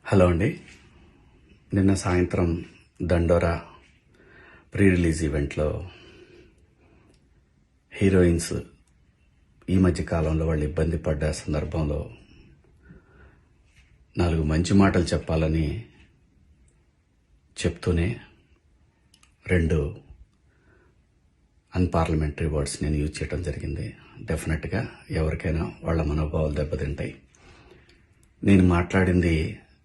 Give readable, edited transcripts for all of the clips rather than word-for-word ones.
Hello అండి. నిన్న సాయంత్రం దండోరా ప్రీ రిలీజ్ ఈవెంట్లో హీరోయిన్స్ ఈ మధ్య కాలంలో వాళ్ళు ఇబ్బంది పడ్డ సందర్భంలో 4 మంచి మాటలు చెప్పాలని చెప్తూనే 2 అన్పార్లమెంటరీ వర్డ్స్ నేను యూజ్ చేయడం జరిగింది. డెఫినెట్గా ఎవరికైనా వాళ్ళ మనోభావాలు దెబ్బతింటాయి. నేను మాట్లాడింది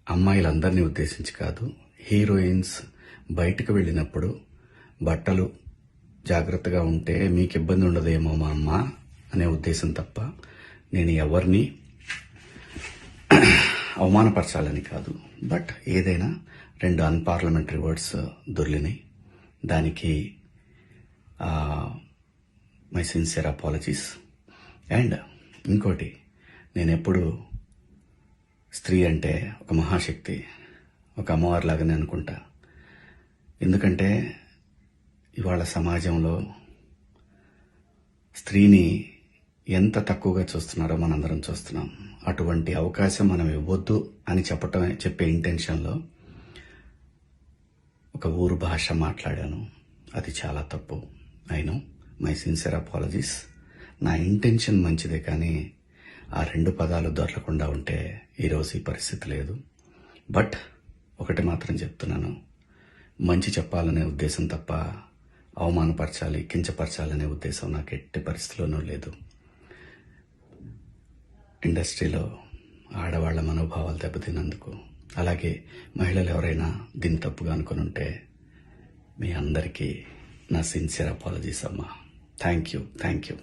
అమ్మాయిలందరినీ ఉద్దేశించి కాదు. హీరోయిన్స్ బయటకు వెళ్ళినప్పుడు బట్టలు జాగ్రత్తగా ఉంటే మీకు ఇబ్బంది ఉండదేమో మా అమ్మ అనే ఉద్దేశం తప్ప నేను ఎవరిని అవమానపరచాలని కాదు. బట్ ఏదైనా 2 అన్పార్లమెంటరీ వర్డ్స్ దొర్లినాయి. దానికి మై సిన్సియర్ అపాలజీస్. అండ్ ఇంకోటి, నేను ఎప్పుడు స్త్రీ అంటే ఒక మహాశక్తి, ఒక అమ్మవారిలాగానే అనుకుంటా. ఎందుకంటే ఇవాళ సమాజంలో స్త్రీని ఎంత తక్కువగా చూస్తున్నారో మనందరం చూస్తున్నాం. అటువంటి అవకాశం మనం ఇవ్వద్దు అని చెప్పే ఇంటెన్షన్లో ఒక ఊరు భాష మాట్లాడాను. అది చాలా తప్పు. I know, my sincere apologies. నా ఇంటెన్షన్ మంచిదే, కానీ ఆ 2 పదాలు దొరకకుండా ఉంటే ఈరోజు ఈ పరిస్థితి లేదు. బట్ ఒకటి మాత్రం చెప్తున్నాను, మంచి చెప్పాలనే ఉద్దేశం తప్ప అవమానపరచాలి, కించపరచాలనే ఉద్దేశం నాకు ఎట్టి పరిస్థితిలోనూ లేదు. ఇండస్ట్రీలో ఆడవాళ్ల మనోభావాలు దెబ్బతిన్నందుకు, అలాగే మహిళలు ఎవరైనా దీన్ని తప్పుగా అనుకుని ఉంటే మీ అందరికీ నా సిన్సియర్ అపాలజీస్ అమ్మా. Thank you.